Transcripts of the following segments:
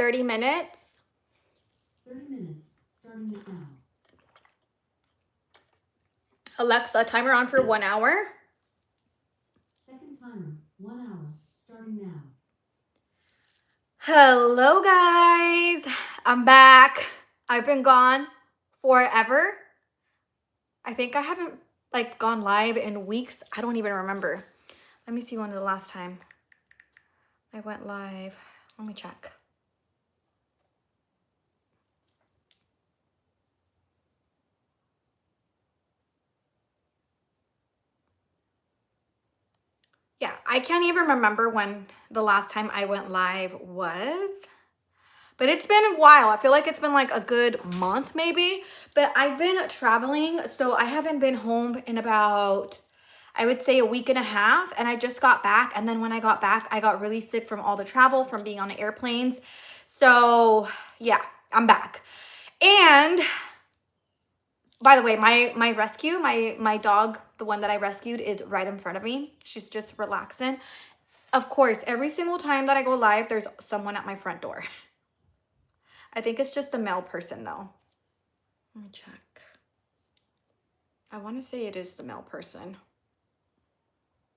30 minutes. 30 minutes, starting now. Alexa, timer on for 1 hour. Second timer, 1 hour, starting now. Hello, guys. I'm back. I've been gone forever. I think I haven't gone live in weeks. I don't even remember. Let me see when the last time I went live. Let me check. Yeah, I can't even remember when the last time I went live was. But it's been a while. I feel like it's been like a good month maybe. But I've been traveling, so I haven't been home in about, I would say, a week and a half. And I just got back. And then when I got back, I got really sick from all the travel, from being on the airplanes. So yeah, I'm back. And by the way, my rescue, my dog, the one that I rescued, is right in front of me. She's just relaxing. Of course, every single time that I go live, there's someone at my front door. I think it's just a male person though. Let me check. I want to say it is the male person.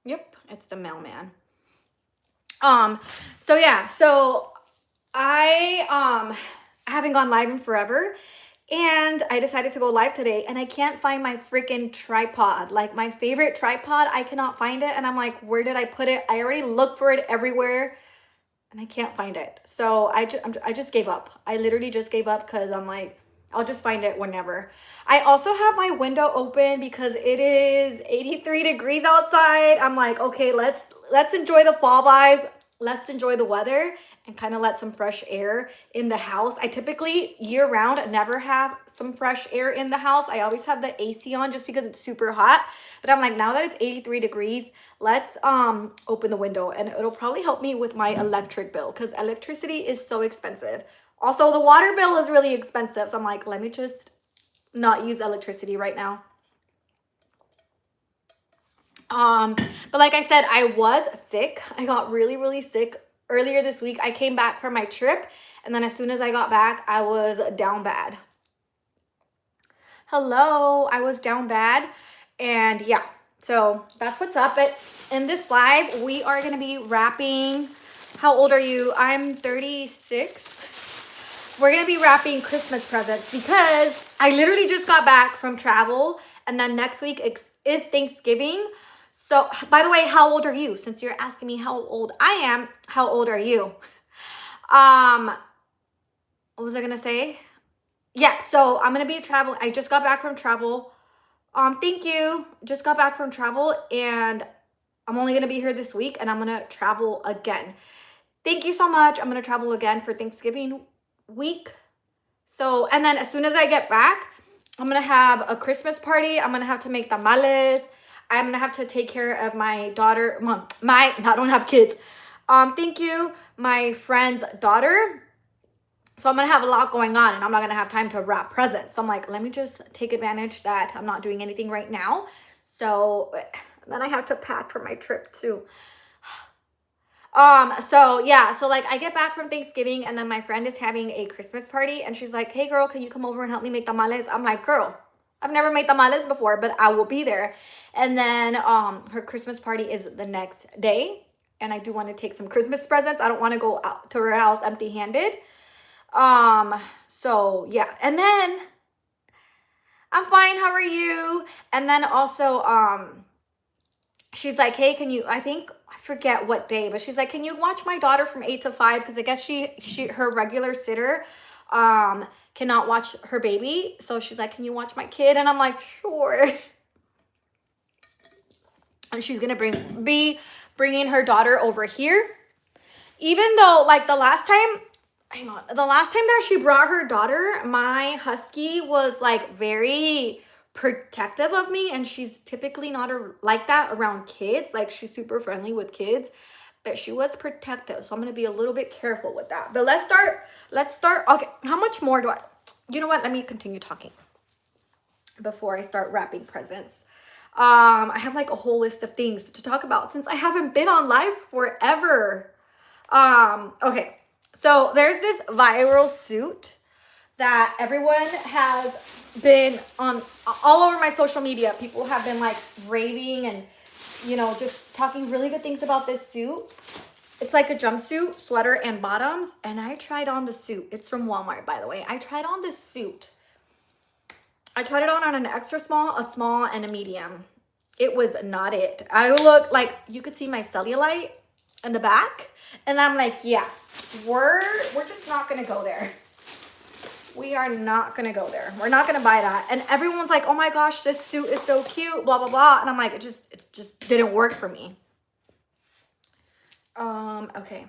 Yep, it's the mailman. So yeah, so I haven't gone live in forever. And I decided to go live today, and I can't find my freaking tripod. Like, my favorite tripod, I cannot find it. And I'm like, where did I put it? I already looked for it everywhere, and I can't find it. So I just gave up. I literally just gave up because I'm like, I'll just find it whenever. I also have my window open because it is 83 degrees outside. I'm like, okay, let's enjoy the fall vibes. Let's enjoy the weather and kind of let some fresh air in the house. I typically year round never have some fresh air in the house. I always have the AC on just because it's super hot. But I'm like, now that it's 83 degrees, let's open the window, and it'll probably help me with my electric bill because electricity is so expensive. Also, the water bill is really expensive. So I'm like, let me just not use electricity right now. But like I said, I was sick. I got really, really sick earlier this week. I came back from my trip, and then as soon as I got back, I was down bad. Hello, I was down bad. And yeah, so that's what's up. But in this live, we are going to be wrapping. How old are you? I'm 36. We're going to be wrapping Christmas presents because I literally just got back from travel, and then next week is Thanksgiving. So, by the way, how old are you? Since you're asking me how old I am, how old are you? What was I going to say? Yeah, so I'm going to be traveling. I just got back from travel. Thank you. Just got back from travel, and I'm only going to be here this week, and I'm going to travel again. Thank you so much. I'm going to travel again for Thanksgiving week. So, and then as soon as I get back, I'm going to have a Christmas party. I'm going to have to make tamales. I'm going to have to take care of my daughter. I don't have kids. Thank you. My friend's daughter. So I'm going to have a lot going on, and I'm not going to have time to wrap presents. So I'm like, let me just take advantage that I'm not doing anything right now. So then I have to pack for my trip too. So yeah, so like I get back from Thanksgiving, and then my friend is having a Christmas party, and she's like, hey girl, can you come over and help me make tamales? I'm like, girl, I've never made tamales before, but I will be there. And then her Christmas party is the next day, and I do want to take some Christmas presents. I don't want to go out to her house empty-handed. So yeah, and then I'm fine, how are you? And then also she's like, hey, can you, I forget what day, but she's like, can you watch my daughter from 8 to 5? Because I guess her regular sitter cannot watch her baby. So she's like, can you watch my kid? And I'm like, sure. And she's gonna be bringing her daughter over here. Even though like the last time that she brought her daughter, my husky was like very protective of me, and she's typically not like that around kids. Like, she's super friendly with kids, but she was protective, so I'm gonna be a little bit careful with that. But let's start. Okay, how much more do I, you know what, let me continue talking before I start wrapping presents. I have like a whole list of things to talk about since I haven't been on live forever. Okay, So there's this viral suit that everyone has been on all over my social media. People have been like raving and, you know, just talking really good things about this suit. It's like a jumpsuit, sweater, and bottoms. And I tried on the suit. It's from Walmart, by the way. I tried on this suit. I tried it on an extra small, a small, and a medium. It was not it. I look like you could see my cellulite in the back. And I'm like, yeah, we're just not going to go there. We are not going to go there. We're not going to buy that. And everyone's like, oh my gosh, this suit is so cute, blah, blah, blah. And I'm like, it just didn't work for me. Okay.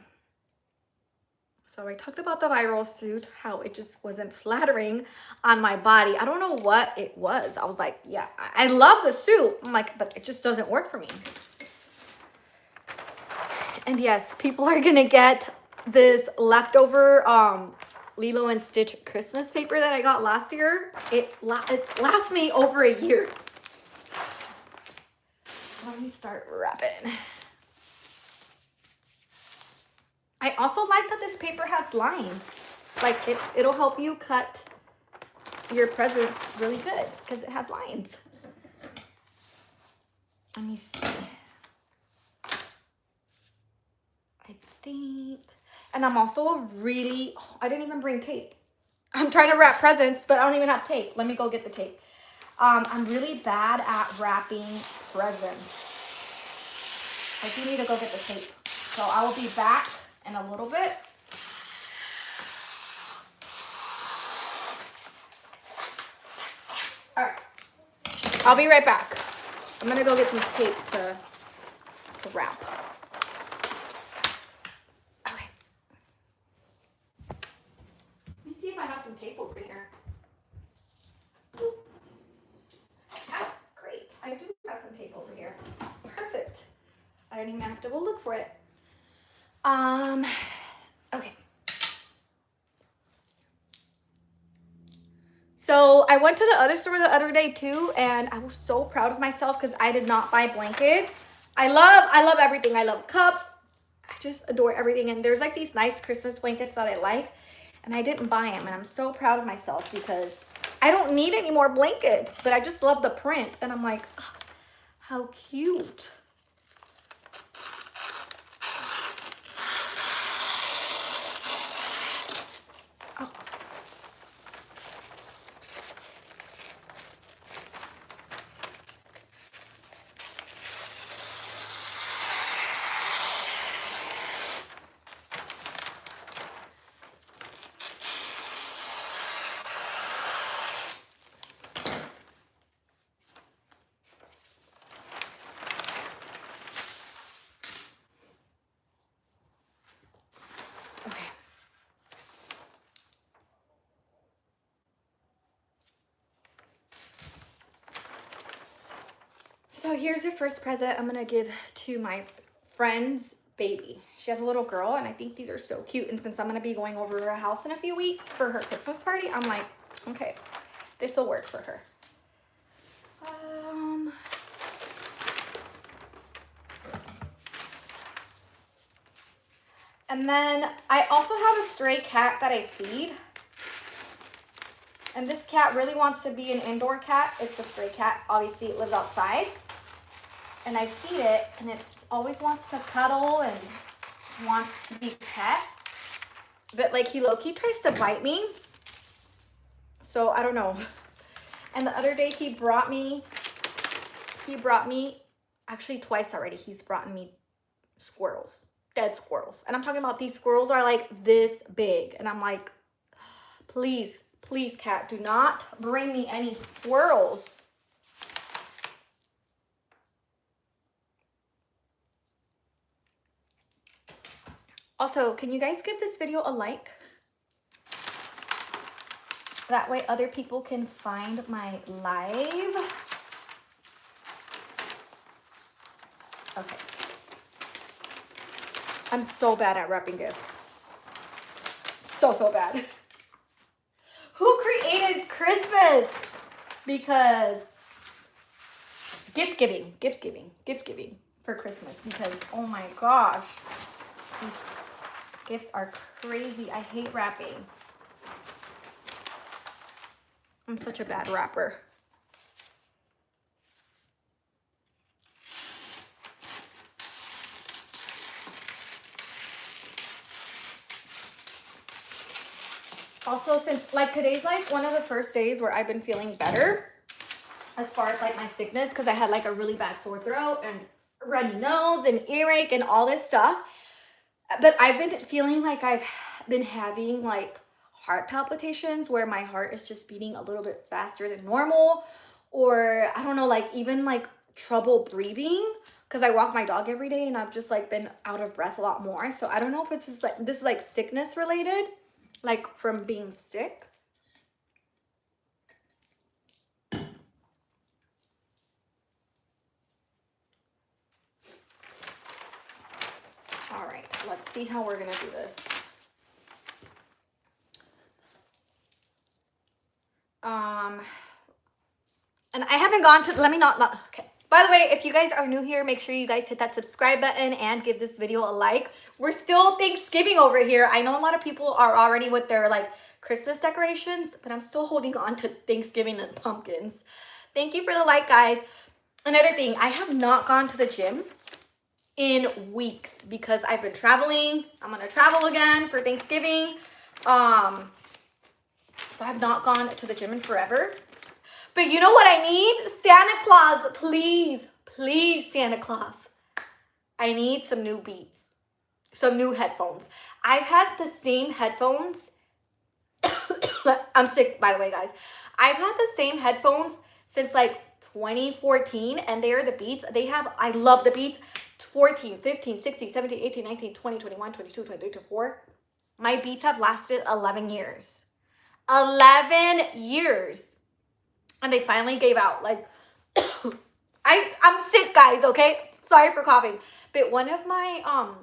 So I talked about the viral suit, how it just wasn't flattering on my body. I don't know what it was. I was like, yeah, I love the suit. I'm like, but it just doesn't work for me. And yes, people are going to get this leftover, Lilo and Stitch Christmas paper that I got last year. It lasts me over a year. Let me start wrapping. I also like that this paper has lines. Like it'll help you cut your presents really good because it has lines. Let me see. I think, and I'm also I didn't even bring tape. I'm trying to wrap presents, but I don't even have tape. Let me go get the tape. I'm really bad at wrapping presents. I do need to go get the tape. So I will be back in a little bit. All right, I'll be right back. I'm gonna go get some tape to wrap. Okay. Let me see if I have some tape over here. Ah, great. I do have some tape over here. Perfect. I don't even have to go look for it. Okay. So I went to the other store the other day too, and I was so proud of myself because I did not buy blankets. I love everything. I love cups. I just adore everything. And there's like these nice Christmas blankets that I like, and I didn't buy them. And I'm so proud of myself because I don't need any more blankets, but I just love the print. And I'm like, oh, how cute. Okay. So here's your first present I'm gonna give to my friend's baby. She has a little girl, and I think these are so cute. And since I'm gonna be going over to her house in a few weeks for her Christmas party, I'm like, okay, this will work for her. And then I also have a stray cat that I feed. And this cat really wants to be an indoor cat. It's a stray cat. Obviously, it lives outside. And I feed it, and it always wants to cuddle and wants to be pet. But like he low-key tries to bite me. So I don't know. And the other day he brought me actually twice already. He's brought me squirrels, dead squirrels. And I'm talking about these squirrels are like this big. And I'm like, please, please, cat, do not bring me any squirrels. Also, can you guys give this video a like? That way other people can find my live. Okay. I'm so bad at wrapping gifts. So bad. Who created Christmas? Because gift giving for Christmas. Because, oh my gosh. Gifts are crazy. I hate wrapping. I'm such a bad wrapper. Also, since like today's like one of the first days where I've been feeling better as far as like my sickness, because I had like a really bad sore throat and runny nose and earache and all this stuff. But I've been feeling like I've been having like heart palpitations where my heart is just beating a little bit faster than normal, or I don't know, like even like trouble breathing because I walk my dog every day and I've just like been out of breath a lot more. So I don't know if it's just like this is like sickness related, like from being sick. All right, let's see how we're gonna do this. And I haven't gone to, okay. By the way, if you guys are new here, make sure you guys hit that subscribe button and give this video a like. We're still Thanksgiving over here. I know a lot of people are already with their like Christmas decorations, but I'm still holding on to Thanksgiving and pumpkins. Thank you for the like, guys. Another thing, I have not gone to the gym in weeks because I've been traveling. I'm gonna travel again for Thanksgiving. So I have not gone to the gym in forever. But you know what I need? Santa Claus, please, please, Santa Claus. I need some new Beats, some new headphones. I've had the same headphones. I'm sick, by the way, guys. I've had the same headphones since like 2014, and they are the Beats. I love the Beats. 14, 15, 16, 17, 18, 19, 20, 21, 22, 23, 24. My Beats have lasted 11 years. 11 years. And they finally gave out. Like, I'm sick, guys, okay? Sorry for coughing. But one of my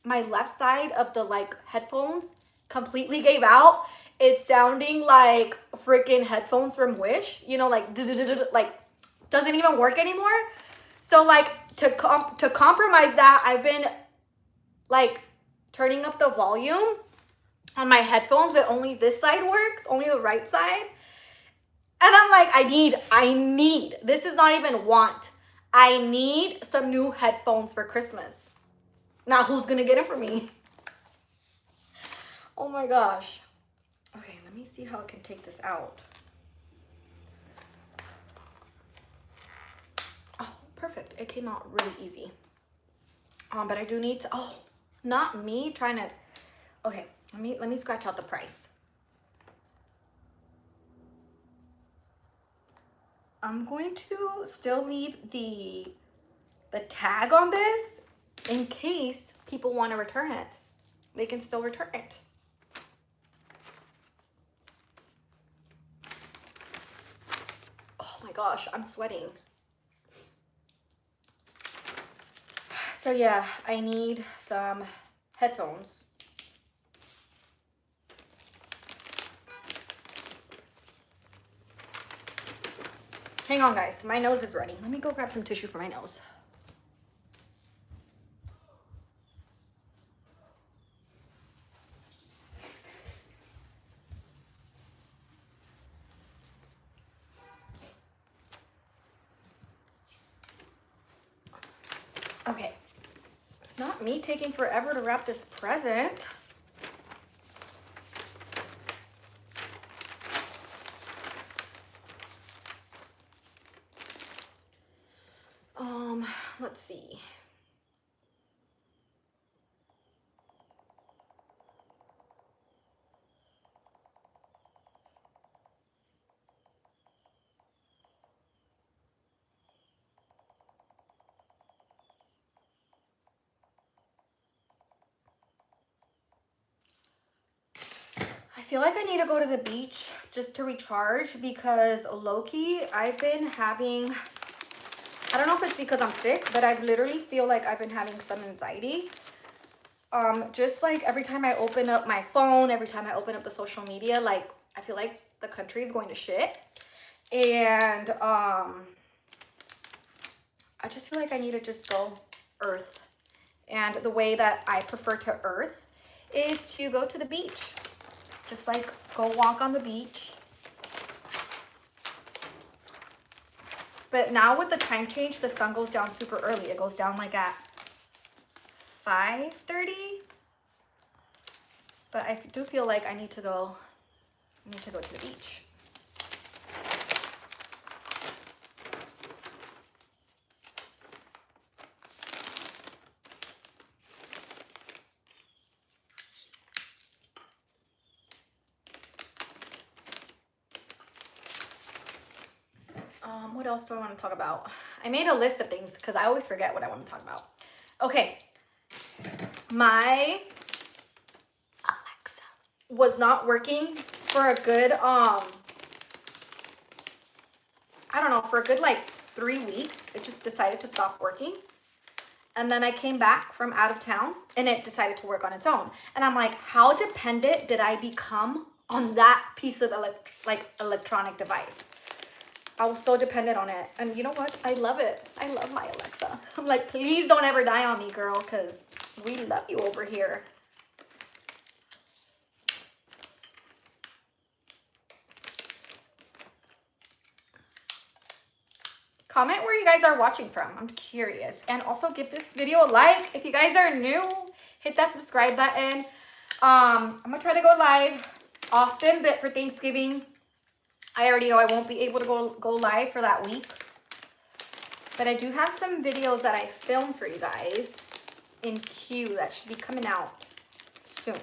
my left side of the like headphones completely gave out. It's sounding like freaking headphones from Wish. You know, like like doesn't even work anymore. So like to compromise that, I've been like turning up the volume on my headphones, but only this side works, only the right side. And I'm like, I need, this is not even want. I need some new headphones for Christmas. Now, who's gonna get them for me? Oh my gosh. Okay, let me see how I can take this out. Oh, perfect. It came out really easy. But I do need to, not me trying to, okay, let me scratch out the price. I'm going to still leave the tag on this in case people want to return it. They can still return it. Oh my gosh, I'm sweating. So yeah, I need some headphones. Hang on, guys. My nose is running. Let me go grab some tissue for my nose. Okay. Not me taking forever to wrap this present. Let's see. I feel like I need to go to the beach just to recharge because low-key, I've been having, I don't know if it's because I'm sick, but I literally feel like I've been having some anxiety. Just like every time I open up my phone, every time I open up the social media, like I feel like the country is going to shit. And I just feel like I need to just go earth. And the way that I prefer to earth is to go to the beach. Just like go walk on the beach. But now with the time change, the sun goes down super early. It goes down like at 5:30. But I do feel like I need to go to the beach. What else do I want to talk about? I made a list of things because I always forget what I want to talk about. Okay. My Alexa was not working for a good, I don't know, for a good like 3 weeks. It just decided to stop working. And then I came back from out of town and it decided to work on its own. And I'm like, how dependent did I become on that piece of electronic device? I was so dependent on it. And you know what? I love it. I love my Alexa. I'm like, please don't ever die on me, girl, because we love you over here. Comment where you guys are watching from. I'm curious. And also give this video a like. If you guys are new, hit that subscribe button. I'm going to try to go live often, but for Thanksgiving, I already know I won't be able to go live for that week. But I do have some videos that I filmed for you guys in queue that should be coming out soon.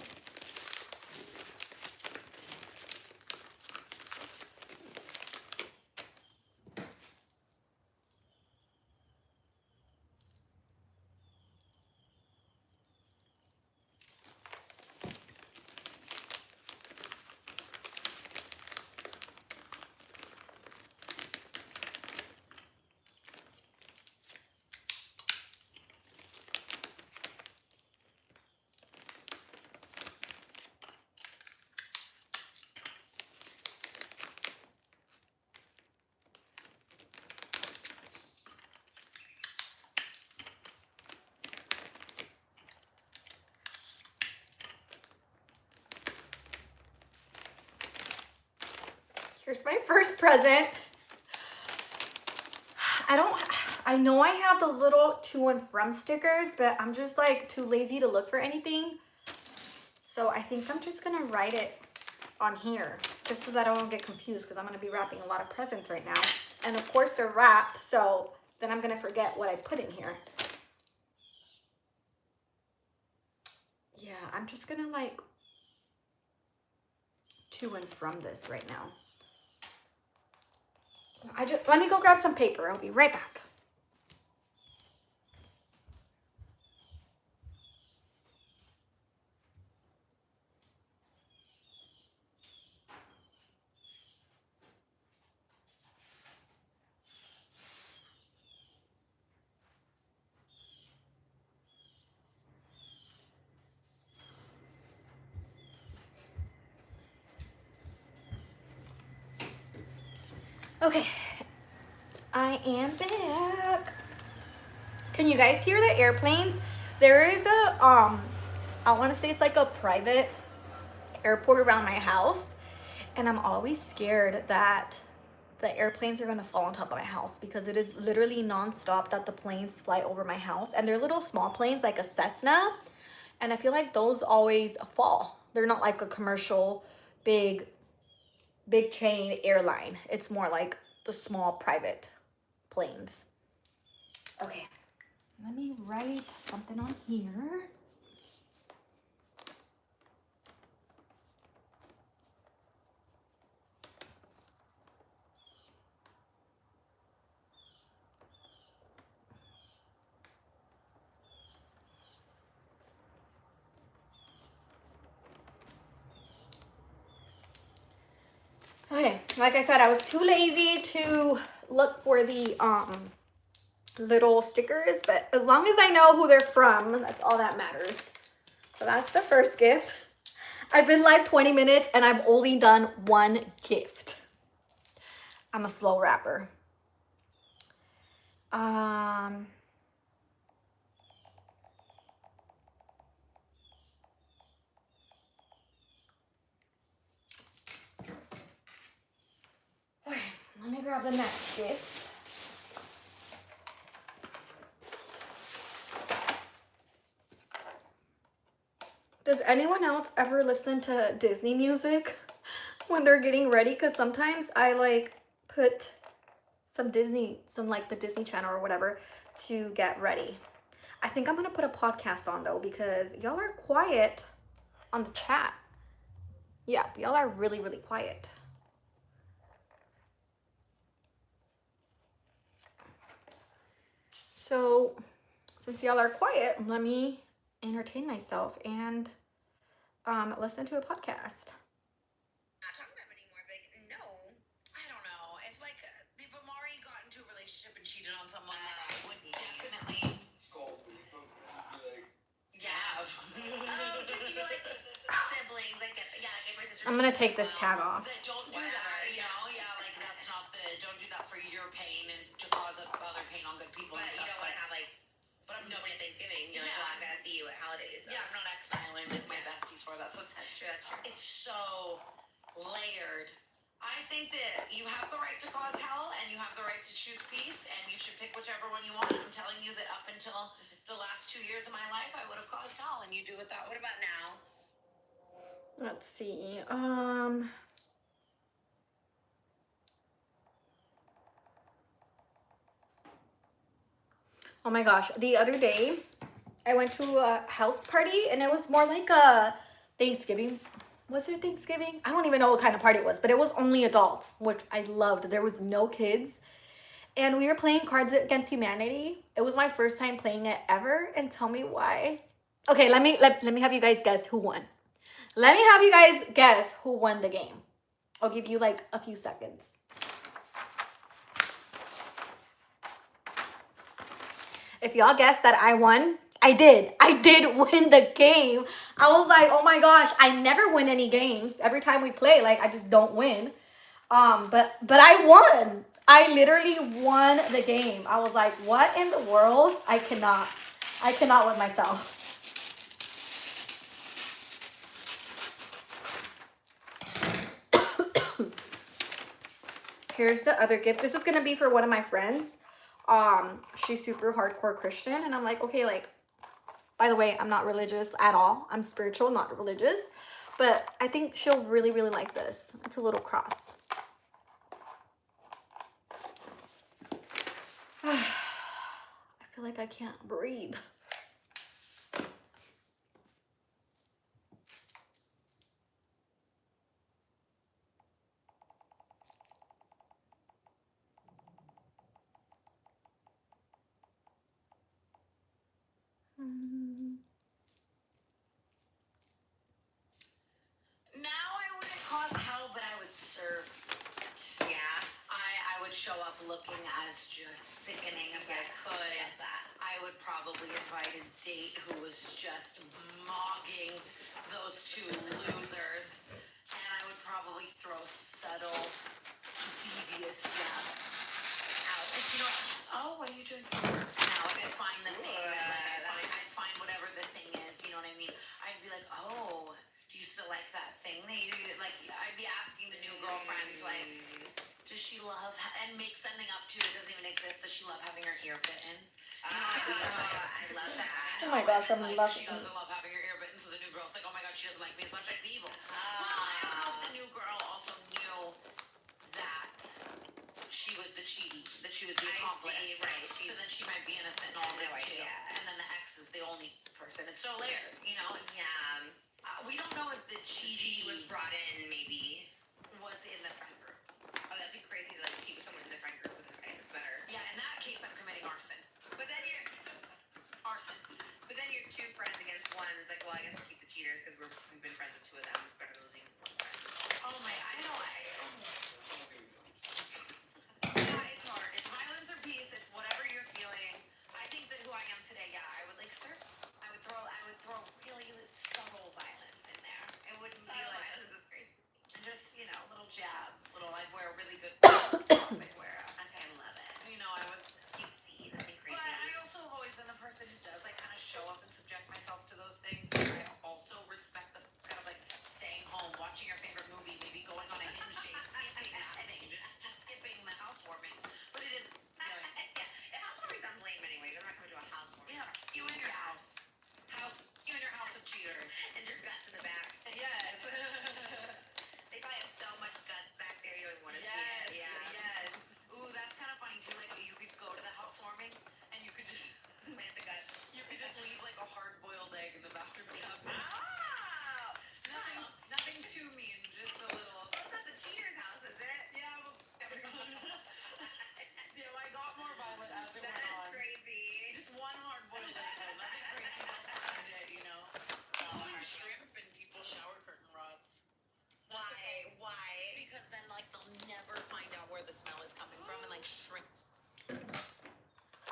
Here's my first present. I know I have the little to and from stickers, but I'm just like too lazy to look for anything. So I think I'm just gonna write it on here just so that I don't get confused because I'm gonna be wrapping a lot of presents right now. And of course they're wrapped, so then I'm gonna forget what I put in here. Yeah, I'm just gonna like to and from this right now. Let me go grab some paper. I'll be right back. Okay, I am back. Can you guys hear the airplanes? There is a, I want to say it's like a private airport around my house. And I'm always scared that the airplanes are going to fall on top of my house because it is literally nonstop that the planes fly over my house. And they're little small planes like a Cessna. And I feel like those always fall. They're not like a commercial big chain airline. It's more like the small private planes. Okay, let me write something on here. Okay, like I said, I was too lazy to look for the little stickers, but as long as I know who they're from, that's all that matters. So that's the first gift. I've been live 20 minutes and I've only done one gift. I'm a slow rapper. grab the next gift. Does anyone else ever listen to Disney music when they're getting ready? Because sometimes I like put some like the Disney Channel or whatever to get ready. I think I'm gonna put a podcast on though, because y'all are quiet on the chat. Yeah, y'all are really, really quiet. So since y'all are quiet, let me entertain myself and listen to a podcast. Not talking to them anymore, but no. I don't know. If like if Amari got into a relationship and cheated on someone, I would definitely Scold me, but be like, yeah. Did you like siblings? Like, like my sister. I'm gonna take this tag off. Don't do that, you know? Yeah, like that's not don't do that for your pain and to cause other pain on good people But and you stuff. don't want to have like, nobody at Thanksgiving. You're like, well, I'm gonna see you at holidays. So. Yeah, I'm not exiling with my besties for that. So That's true. That's true. it's so layered. I think that you have the right to cause hell and you have the right to choose peace and you should pick whichever one you want. I'm telling you that up until the last 2 years of my life, I would have caused hell and you do it that way. What about now? Let's see. Oh my gosh, the other day I went to a house party and it was more like a Thanksgiving. Was it Thanksgiving? I don't even know what kind of party it was, but it was only adults, which I loved. There was no kids. And we were playing Cards Against Humanity. It was my first time playing it ever, and tell me why. Okay, let me have you guys guess who won. Let me have you guys guess who won the game. I'll give you like a few seconds. If y'all guessed that I won, I did win the game. I was like, oh my gosh, I never win any games. Every time we play, like I just don't win. But I won. I literally won the game. I was like, what in the world? I cannot with myself. Here's the other gift. This is gonna be for one of my friends. She's super hardcore Christian, and I'm like, okay, like, by the way, I'm not religious at all. I'm spiritual, not religious. But I think she'll really, really like this. It's a little cross. I feel like I can't breathe. Now I wouldn't cause hell, but I would serve it. Yeah. I would show up looking as just sickening as I could. I would probably invite a date who was just mogging those two losers. And I would probably throw subtle, devious jabs out. Like, you know, oh, what are you doing for work? Now I'd find the thing. I'd find whatever the thing is, you know what I mean? I'd be like, oh, do you still like that thing that you, like, I'd be asking the new girlfriend, like, does she love, and make something up too that doesn't even exist, does she love having her ear bitten? You know, I love that. Oh my gosh, I'm like, loving she doesn't love having her ear bitten, so the new girl's like, oh my god, she doesn't like me as much, I'd be evil. Well, I don't know if the new girl also knew that she was the cheaty, that she was the accomplice. See, right. So then she might be innocent in all this No too. idea. And then the ex is the only person. It's so layered, you know? It's, Yeah. we don't know if the She cheaty was brought in, maybe. was in the friend group. Oh, that'd be crazy to like cheat with someone in the friend group. I guess it's better. Yeah, in that case, I'm committing arson. But then you're, Arson. two friends against one. It's like, well, I guess we'll keep the cheaters because we've been friends with two of them. It's better losing one friend. Oh my, I know. Yeah, it's hard. It's violence or peace. It's whatever you're feeling. I think that who I am today, yeah, I would like surf. I would throw really subtle violence in there. It wouldn't be like, This is great. and just, you know, little jabs. I'd wear a really good top. I'd wear Okay, I love it. you know, I would. Cutesy. That'd be crazy. But I also have always been the person who does like kind of show up and subject myself to those things. I also respect the kind of like staying home, watching your favorite movie, maybe going on a hinge date, skipping that thing, just skipping the housework. Why? Because then, like, they'll never find out where the smell is coming from and, like, shrink.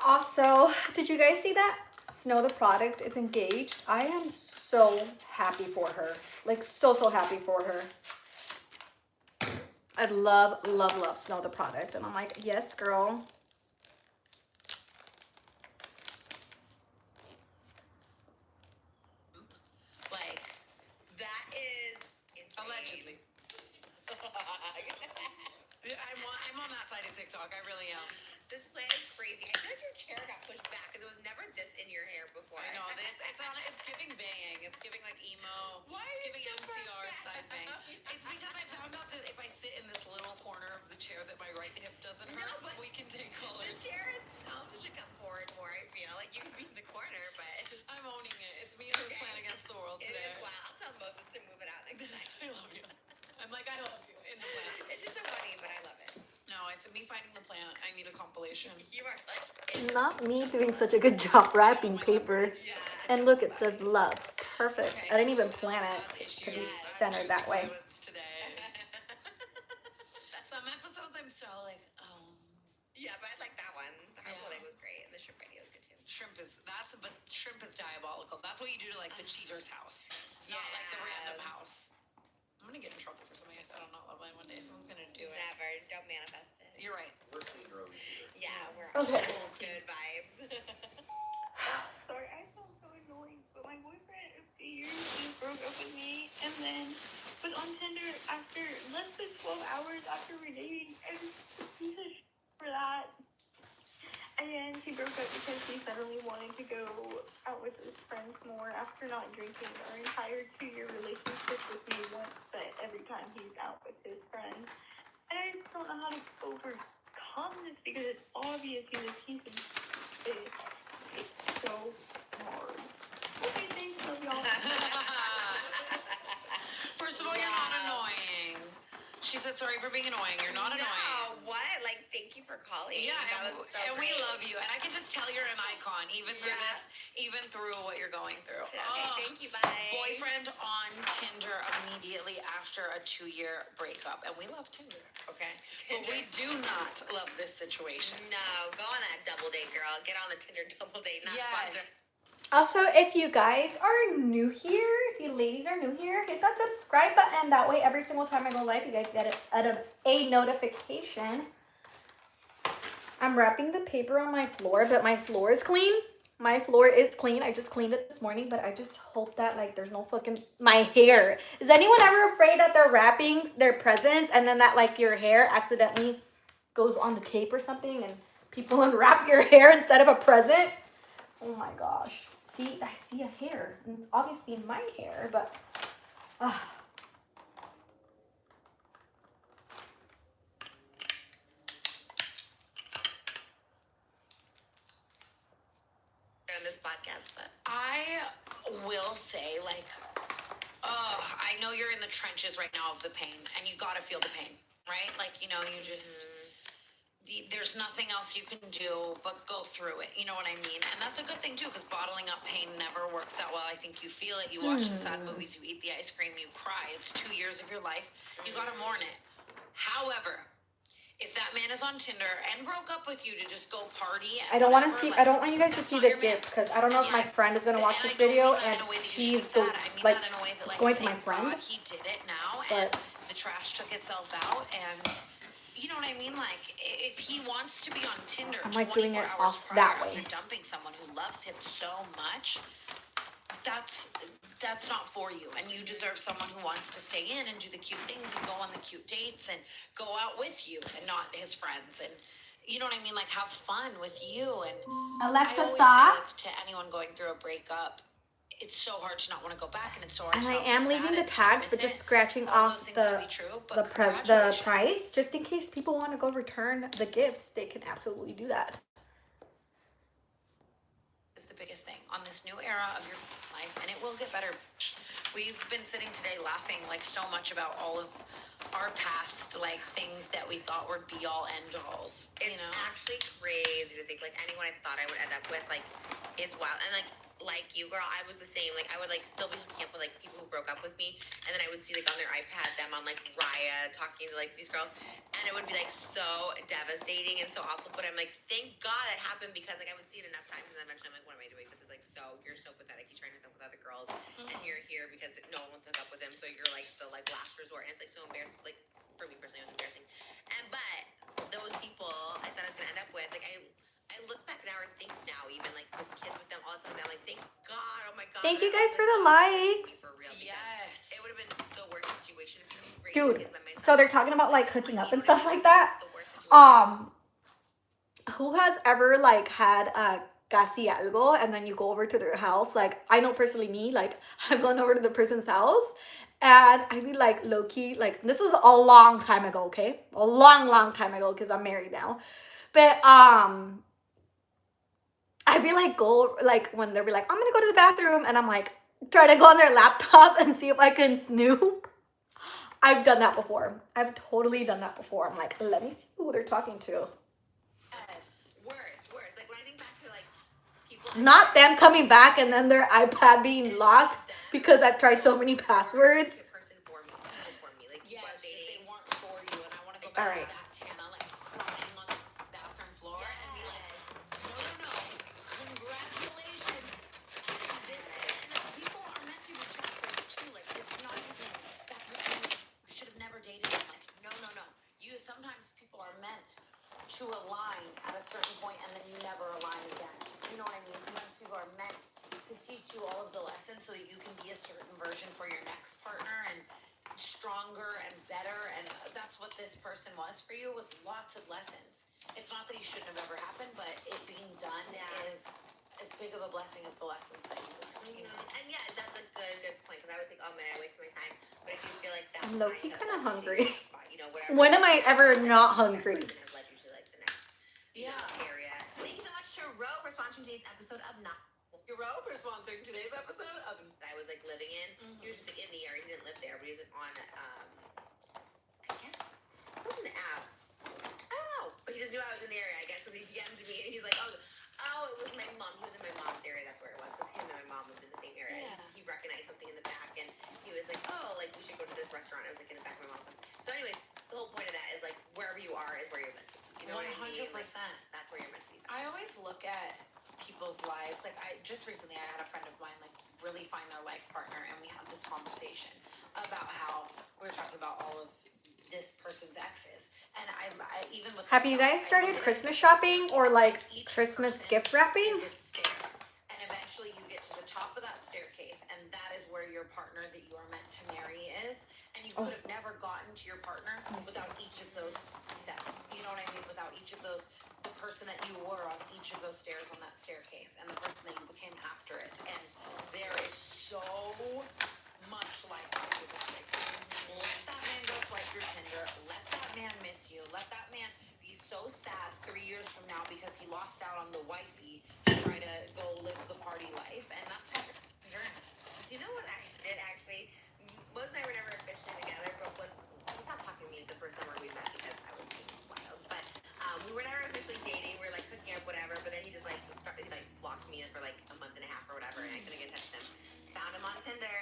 Also, did you guys see that? Snow the product is engaged. I am so happy for her. Like, so happy for her. I love Snow the product. And I'm like, yes, girl. Like, That is insane. allegedly. I'm on that side of TikTok. I really am. This plan is crazy. I feel like your chair got pushed back because it was never this in your hair before. I know. It's giving banging. It's giving, like, emo. Why It's are you giving so far MCR back? side bang. It's because I found out that if I sit in this little corner of the chair that my right hip doesn't No, hurt, but we can take The colors. chair itself should come forward more, I feel. Like you can be in the corner, but I'm owning it. It's me and this plan against the world it today. is wild. I'll tell Moses to move it out next time. I love you. I'm like, I love you in the plan. It's just so funny, but I love it. No, it's me finding the plant. I need a compilation. You are like, Not me doing such a good job wrapping paper. yeah. And look, it says love. Perfect. Okay. I didn't even plan Has it to issues. be I'm centered that choosing way. violence today. Some episodes I'm so like, Yeah, but I like that one. The hard-boiled Yeah. egg was great, and the shrimp radio was good too. shrimp is diabolical. That's what you do to like the cheater's house, not like the random Yeah. house. I'm gonna get in trouble for something I said on Not Love Line one day. Someone's gonna do it. Never. Don't manifest it. You're right. We're clean girlies here. Yeah, we're Okay. all good vibes. Sorry, I sound so annoying, but my boyfriend of 2 years just broke up with me and then was on Tinder after less than 12 hours after we're dating, and he's a for that. And he broke up because he suddenly wanted to go out with his friends more after not drinking our entire 2-year relationship with me once, but every time he's out with his friends. And I just don't know how to overcome this because it's obvious he's a piece of shit. It's so hard. Okay, thanks, love y'all. First of all, you're not annoying. She said sorry for being annoying. You're not annoying. No, what? Like, thank you for calling. Yeah, that and, was so and we great. love you. And I can just tell you're an icon, even through Yeah. this, even through what you're going through. Okay, Ugh. thank you, bye. Boyfriend on Tinder immediately after a 2-year breakup. And we love Tinder, okay? But we do not love this situation. No, go on that double date, girl. Get on the Tinder double date, not Yes. sponsor. Also, if you guys are new here, if you ladies are new here, hit that subscribe button. That way, every single time I go live, you guys get a notification. I'm wrapping the paper on my floor, but my floor is clean. My floor is clean. I just cleaned it this morning, but I just hope that, like, there's no fucking... My hair. Is anyone ever afraid that they're wrapping their presents and then that, like, your hair accidentally goes on the tape or something and people unwrap your hair instead of a present? Oh my gosh. See, I see a hair. And it's obviously my hair, but... On this podcast, but I will say, like, I know you're in the trenches right now of the pain, and you gotta feel the pain, right? Like, you know, you just, there's nothing else you can do but go through it. You know what I mean? And that's a good thing, too, because bottling up pain never works out well. I think you feel it. You watch the sad movies, you eat the ice cream, you cry. It's 2 years of your life. You gotta mourn it. However, if that man is on Tinder and broke up with you to just go party, and I don't want to whatever, see. like, I don't want you guys to that's see not the your man. gift because I don't know if my Yes, friend is gonna watch and this I don't video mean that and in a way that you should be she's the sad. I mean like that in a way that, like, going to my thank friend. God he did it now, But- and the trash took itself out, and you know what I mean. Like, if he wants to be on Tinder, I'm, like, doing 24 it hours off prior that after way. dumping someone who loves him so much, that's not for you, and you deserve someone who wants to stay in and do the cute things and go on the cute dates and go out with you and not his friends, and you know what I mean, like, have fun with you. And I Alexa, always stop. say, like, to anyone going through a breakup, it's so hard to not want to go back, and it's so hard And to I not be am sad leaving the and to tags, miss but just it. scratching All off those things can the be true, but the congratulations. price, just in case people want to go return the gifts. They can absolutely do that. Is the biggest thing on this new era of your life, and it will get better. We've been sitting today laughing like so much about all of our past, like, things that we thought were be all end alls. it's You know, actually crazy to think, like, anyone I thought I would end up with, like, it's wild. And, like, like you, girl, I was the same. Like, I would like still be hooking up with like people who broke up with me, and then I would see like on their iPad them on like Raya talking to like these girls, and it would be like so devastating and so awful. But I'm like, thank God that happened, because like I would see it enough times, and then eventually I'm like, what am I doing? This is like you're so pathetic. You're trying to hook up with other girls, and you're here because no one wants to hook up with him, so you're like the like last resort, and it's like so embarrassing. Like for me personally, it was embarrassing. And but those people I thought I was gonna end up with, like I look back now or think now, even like with kids with them, all of a sudden I'm like, thank God, oh my God. Thank you that guys was, for the like, likes. for real, because Yes. it would have been the worst situation if you were raising Dude, kids by myself. so they're talking about like hooking up and You know stuff what I like mean? that. The worst situation. Who has ever like had a casi algo and then you go over to their house? Like I know personally me, like I've gone over to the person's house and I'd be like low key, like this was a long time ago, okay? A long time ago because I'm married now. But I'd be like go like when they'll be like, I'm gonna go to the bathroom and I'm like try to go on their laptop and see if I can snoop. I've done that before. I've totally done that before. I'm like, let me see who they're talking to. Yes. Worse. Like when I think back to like people. Not them coming back and then their iPad being locked because I've tried so many passwords. Like a person for me, people for me, like Yes, people are if they dating. weren't for you, and I want to go All back right. to that, Tana, like crying on the bathroom floor and be like, no, congratulations. This and people are meant to be chapters too. Like this is not easy. That person should have never dated them. Like no. You sometimes people are meant to align at a certain point and then you never align again. You know what I mean? Sometimes people are meant to teach you all of the lessons so that you can be a certain version for your next partner and stronger and better. And that's what this person was for you, was lots of lessons. It's not that you shouldn't have ever happened, but it being done is as big of a blessing as the lessons that you've learned. You know? And yeah, that's a good point, because I always think, oh man, I wasted my time. But I do feel like that's I'm low-key time has kinda led you to hungry. the next spot, you know, whatever. When am I ever not hungry? That person has led you to like the next area. Thank you so much to Ro for sponsoring today's episode of Not. Ro for sponsoring today's episode of That I was like living in. He was just like in the area. He didn't live there, but he was on I guess it wasn't an app. I don't know, but he just knew I was in the area, I guess, because he DM'd me and he's like, oh, it was my mom. He was in my mom's area. That's where it was, because him and my mom lived in the same area. Yeah. And he recognized something in the back, and he was like, oh, like we should go to this restaurant. I was like in the back of my mom's house. So, anyways, the whole point of that is like wherever you are is where you're meant to be. You know what I mean? 100%. Like, that's where you're meant to be. I always look at people's lives. Like I just recently, I had a friend of mine like really find their life partner, and we had this conversation about how we were talking about all of this person's exes, and I even with Have you guys started Christmas shopping or like Christmas gift wrapping? Is a stair, and eventually you get to the top of that staircase, and that is where your partner that you are meant to marry is. And you could have never gotten to your partner without each of those steps. You know what I mean? Without each of those, the person that you were on each of those stairs on that staircase, and the person that you became after it. And there is so much life after this break. Let that man go swipe your Tinder. Let that man miss you. Let that man be so sad 3 years from now because he lost out on the wifey to try to go live the party life. And that's not your journey. Do you know what I did actually? Mose and I were never officially together, but when he stopped talking to me the first summer we met because I was being wild. But we were never officially dating. We were like hooking up, whatever. But then he just like blocked me for like a month and a half or whatever, and I couldn't get in touch with him. Found him on Tinder,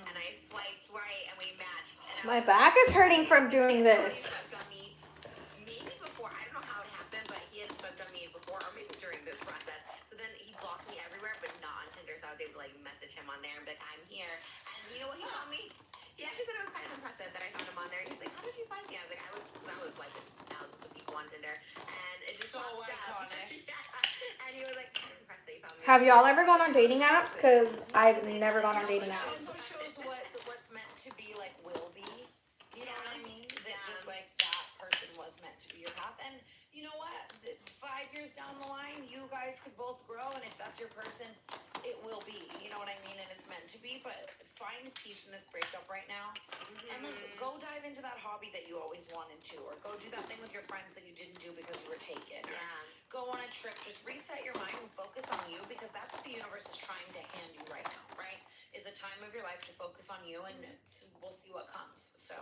and I swiped right, and we matched. And My back is hurting from doing He this. swiped on me maybe before. I don't know how it happened, but he had swiped on me before, or maybe during this process. So then he blocked me everywhere, but not on Tinder. So I was able to like message him on there and be like, I'm here. And you know what he told me? He actually said it was kind of impressive that I found him on there. He's like, how did you find me? I was like, I was swiping thousands of people on Tinder, and it just So popped up. iconic. Yeah. And he was like, kind of impressed that you found me. Have y'all ever gone on dating apps? Because I've never gone on dating It apps. also shows what's meant to be like will be. You know what I mean? That just like that person was meant to be your path. And you know what? 5 years down the line, you guys could both grow, and if that's your person, it will be. You know what I mean? And it's meant to be. But find peace in this breakup right now, and like go dive into that hobby that you always wanted to, or go do that thing with your friends that you didn't do because you were taken. Or go on a trip. Just reset your mind and focus on you, because that's what the universe is trying to hand you right now. Right? Is a time of your life to focus on you, and we'll see what comes. So.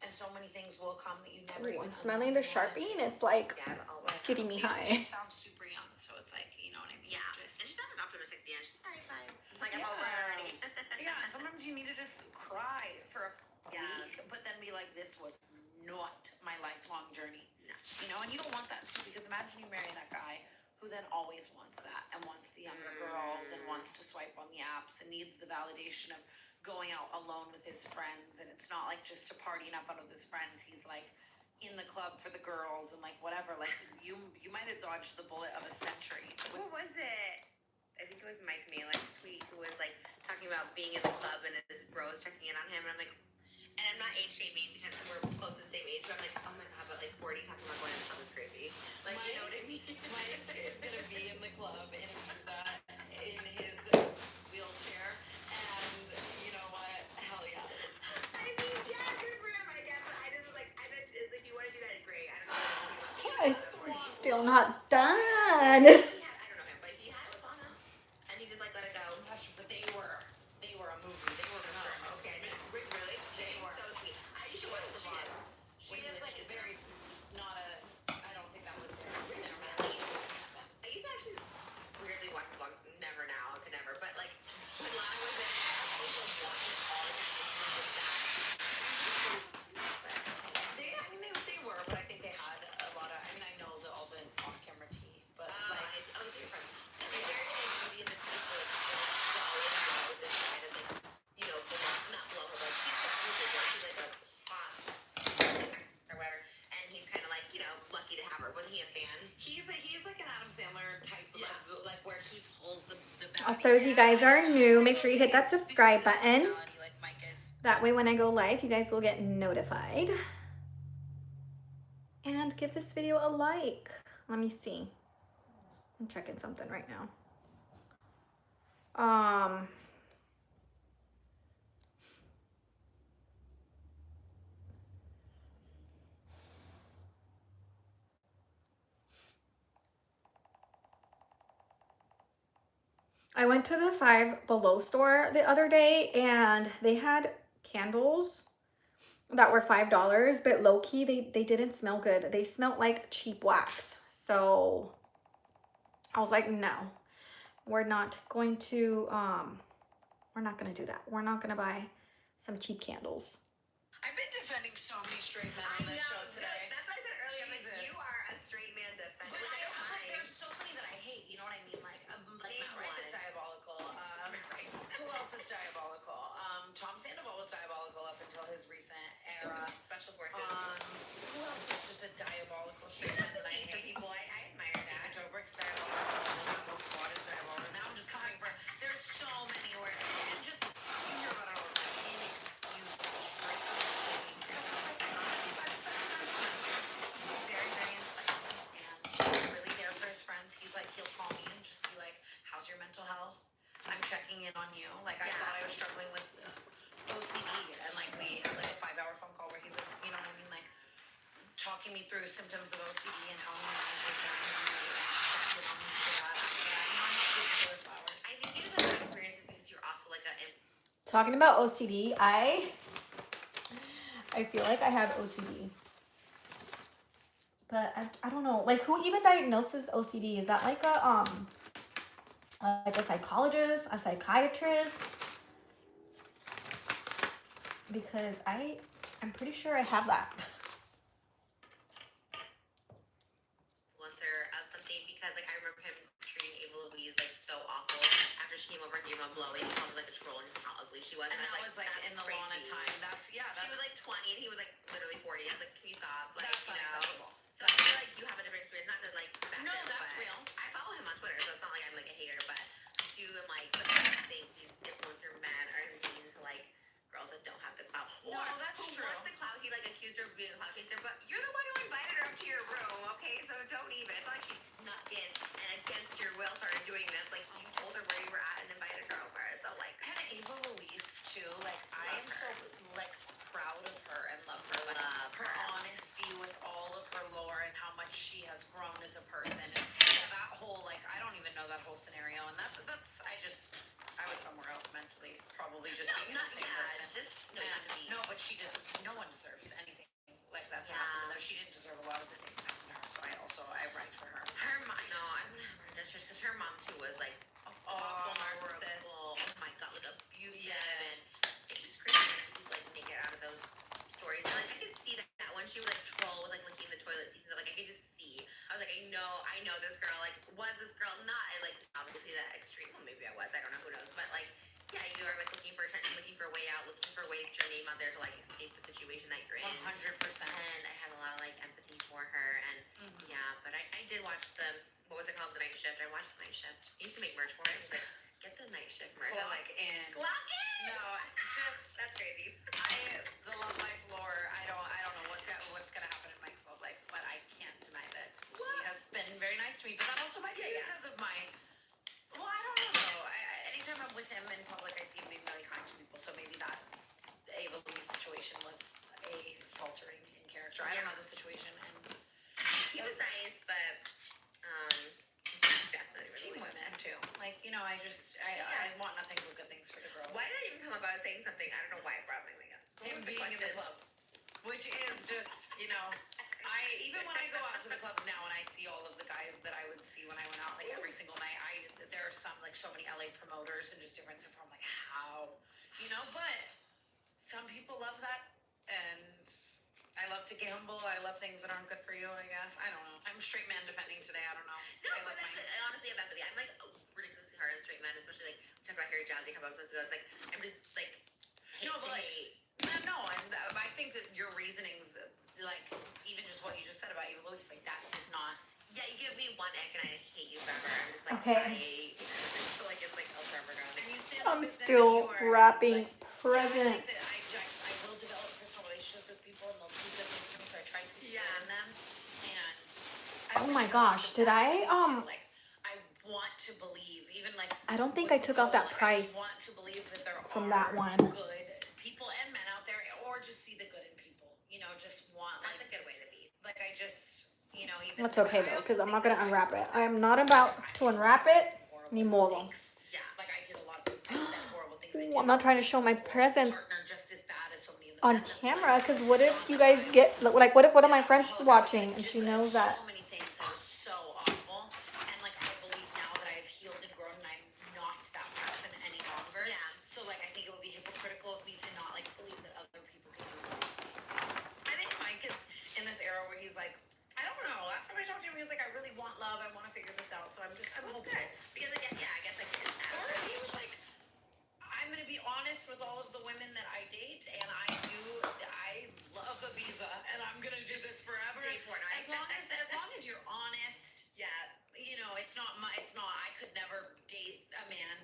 And so many things will come that you never Ooh, even I'm smelling the Sharpie and it's like Yeah, I'll getting me You high. sound super young, so it's like, you know what I mean? Yeah, Just, and she's not an optimistic at the end. She's alright, fine. Like, I'm Yeah. over it already. yeah, and sometimes you need to just cry for a Yeah. week, but then be like, this was not my lifelong journey. No. You know, and you don't want that too, because imagine you marry that guy who then always wants that and wants the younger girls and wants to swipe on the apps and needs the validation of going out alone with his friends, and it's not like just to party and have fun with his friends. He's like in the club for the girls and like whatever. Like you might have dodged the bullet of a century. Who was it? I think it was Mike Malik's tweet who was like talking about being in the club and his bros checking in on him, and I'm like, and I'm not age shaming because we're close to the same age, but I'm like, oh my god, but like 40 talking about going to the club is crazy. Like, you know what I mean? Mike is gonna be in the club in Ibiza in his wheelchair, and you know what? Hell yeah. I mean, yeah, good for him, I guess. But I just was like, I bet if you want to do that, great. I don't know. It's still not done. I don't know him, but he had it with Lana, and he just like let it go. Gosh, but they were a movie. They were Mr. and Mrs. Okay, Smith. really? They She's were. so sweet. You should watch the She vlog. is. She When is you like she's very not- not a. I don't think that was their match. I used to actually weirdly watch the vlogs. Never now, I could never. But like when Lana was in, I was like watching all the pictures I mean, they were, but I think they had a lot of. I mean, I know all the off-camera tea, but like. I was your friend. And they very like Beauty and the Beast were like so in love with this guy that's like, you know, not below her, but she's like a hot or whatever. And he's kind of like, you know, lucky to have her. Wasn't he a fan? He's like an Adam Sandler type, like where he pulls the back. Also, if you guys are new, make sure you hit that subscribe button. Like Mike is. That way when I go live, you guys will get notified. And give this video a like. Let me see. I'm checking something right now. I went to the Five Below store the other day and they had candles that were $5, but low-key they didn't smell good. They smelled like cheap wax. So I was like, no, we're not going to do that. We're not gonna buy some cheap candles. I've been defending so many straight men on this show today. That's what I said earlier. I'm like, Jesus. you are a straight man defender. But there's so many that I hate. You know what I mean? Like Name Matt Rife one. is diabolical. Who else is diabolical? Tom Sandoval was diabolical up until his recent era. Special forces. Who else is just a diabolical straight man that I For hate? people, I admire that. David Dobrik's diabolical. Rebel Squad is diabolical. Now I'm just coming for. There's so many where and just you hear about it all the time. Very, very insightful, and he's really there for his friends. He's like, he'll call me and just be like, "How's your mental health? I'm checking in on you." Like I thought I was struggling with OCD, and like we had like a 5-hour phone call where he was, you know what I mean, like talking me through symptoms of OCD and how he manages them. And checked in on me for that. Yeah, you know, I'm not good for flowers. I think you just have experiences because you're also like a. Talking about OCD, I feel like I have OCD. But I don't know, like who even diagnoses OCD? Is that like a psychologist, a psychiatrist? Because I'm pretty sure I have that. Influencer of something because like I remember him treating Ava Louise like so awful after she came over and gave him a blowy and called her like a troll and how ugly she was. And I that was like that's in the crazy. Lana time. She was like 20 and he was like literally 40. I was like, can you stop? Like, That's you know. unacceptable. So I feel like you have a different experience. Not to like bash No, him, that's but real. I follow him on Twitter, so it's not like I'm like a hater, but I do am like sometimes think these influencer men are mean to like girls that don't have the clout. No, that's who true. want the clout. He like accused her of being a clout chaser, but you're the one who invited her up to your room, okay? So don't even. It's not like she snuck in and against your will started doing this. Like you told her where you were at and invited her over. So like And Ava Louise too, like I am so like proud of her and love her. Like her honesty with all of her lore and how much she has grown as a person. And yeah, that whole like I don't even know that whole scenario, and that's I was somewhere else mentally, probably just being an insane person. Not to be. No, but no one deserves anything like that to happen to them. She didn't deserve a lot of the things that happened to her. So I write for her. Her mom, no, I wouldn't have her just because her mom too was know, this girl, like, was this girl not, like, obviously that extreme, well, maybe I was, I don't know, who knows, but, like, yeah, you are, like, looking for attention, looking for a way out, looking for a way to get your name out there to, like, escape the situation that you're in. 100%. And I had a lot of, like, empathy for her, and, yeah, but I did watch what was it called, The Night Shift? I watched The Night Shift. I used to make merch for it. It was like, get the Night Shift merch. I was like, Clock in. no, No, just that's crazy. the Love Life lore. I don't know what's gonna happen in Mike's love life, but I can't deny that he has been very nice to me. But that also might be because of my. Well, I don't know. Anytime I'm with him in public, I see him being really kind to people. So maybe that Ava Louise situation was a faltering in character. I don't know the situation, and He was nice, but yeah, not even team really. women too. Like, you know, I want nothing but good things for the girls. Why did I even come about saying something? I don't know why it brought my makeup. Him being in the club, which is just, you know, even when I go out to the clubs now and I see all of the guys that I would see when I went out like every single night, there are some like so many LA promoters and just different stuff. I'm like, how, you know? But some people love that, and I love to gamble. I love things that aren't good for you. I guess I don't know. I'm straight man defending today. I don't know. No, I but like that's mine. good. Honestly, I'm empathy. I'm like ridiculously hard on straight men, especially like we talked about Harry Jazzy a couple episodes ago. It's like I'm just like hate No, but, to like, hate. No, and I think that your reasonings, like even just what you just said about Ava Louise, like that is not. Yeah, you give me one ick and I hate you forever. I'm just like Okay. I feel like it's like El Trevor gone. And you stand I'm in business still and you are, wrapping like, presents. Yeah, I think that I will develop personal relationships with people and they'll do good things for me, so I try to see good in them. And Oh my just gosh, want did the I, best in you, like, I want to believe, even like I don't think with I took off that Nicole, price I just want to believe that there from are that one. good people and men out there, or just see the good in people. You know, just want That's like a good way to be. like I just, you know, even That's this- okay I though, also because I'm think not gonna that unwrap it. I am not about to unwrap it. horrible Ni modo. mistakes. Yeah. Like I did a lot of I said horrible things. I Ooh, did I'm not trying to show my horrible presents partner just as bad as so many of the on men that, camera, like, because what if on you the guys lives. get like what if one of my friends is Oh, watching and just, she knows that? so many things that was so awful, and like I believe now that I've healed and grown and I'm not that person any longer. Yeah. So like I think it would be hypocritical of me to not like believe that other people can do the same things. I think Mike is in this era where he's like, I don't know. Last time I talked to him, he was like, I really want love. I want to figure this out. So I'm hopeful. Good. Because again, yeah, I guess like Or he was like, I'm gonna be honest with all of the women that I date, and I love Ibiza, and I'm gonna do this forever. Date porn, right? As long as you're honest, yeah. you know, it's not. I could never date a man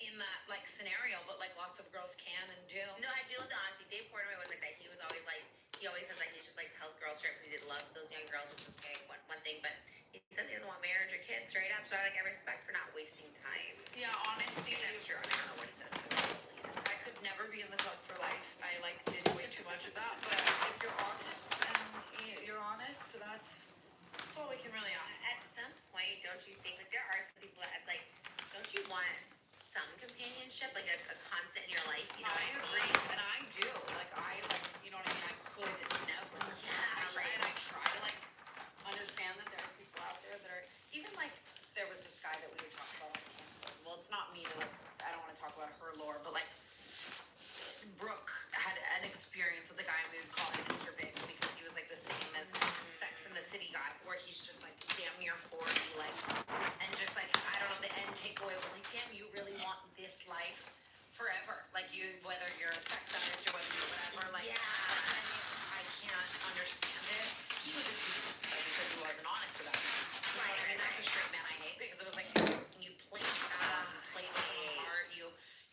in that like scenario, but like lots of girls can and do. No, I feel with the honesty. Dave Portnoy was like that. He was always like, he always says like he just like tells girls straight because he loves those young girls, which is okay, one thing, but he says he doesn't want marriage or kids straight up. So I respect for not wasting time. Yeah, honesty. If that's true. I don't know what he says. I could never be in the club for life. I like did way too much of that. But if you're honest and you're honest, that's all we can really ask. At some point, don't you think like there are some people that it's like, don't you want some companionship, like a constant in your life? You know, I agree, and I do. Like you know what I mean. I could never. Yeah, I try to like understand that there are people out there that are even like there was this guy that we were talking about on campus. Well, it's not me to like. I don't want to talk about her lore, but like Brooke had an experience with a guy we would call him Mr. Big because he was like the same as Sex and the City guy, where he's just like damn near 40, like, and just like I don't know. The end takeaway was like, damn, you really want this life forever? Like you, whether you're a sex addict or whether you're whatever, like, Yeah. I can't understand it. He was abusive because he wasn't honest about it. You know what I mean? That's a straight man I hate because it was like you played someone, you played with someone's heart,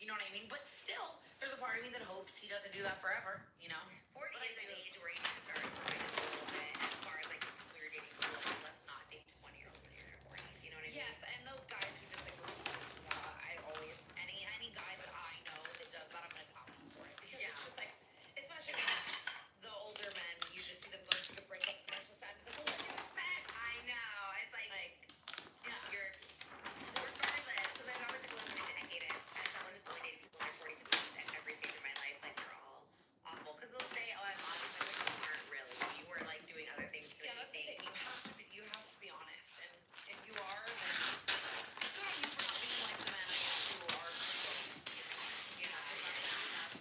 you know what I mean? But still, there's a part of me that hopes he doesn't do that forever, you know? 40 is an age where you need to start growing a little bit as far as like when you're dating people. Like, let's not date 20-years-olds when you're in your 40s. You know what I mean? Yes, and those guys who disagree, I always any guy that I know that does that, I'm gonna clap him for it because it's just like, especially when the older men, you just see them going through the breakups and they're so sad. It's like, well, what do you expect? I know. It's like Yeah. you're regardless, because I've always been and I hate it. As someone who's only dated people in their 40s and 50s at every stage of my life, like they're all awful. Because they'll say, "Oh, I'm honest," but you aren't really. You were like doing other things to Yeah, make that's the me thing. think. You have to be honest, and if you are, then good on you for not being like the men I guess who are so dishonest. You know, 'cause that's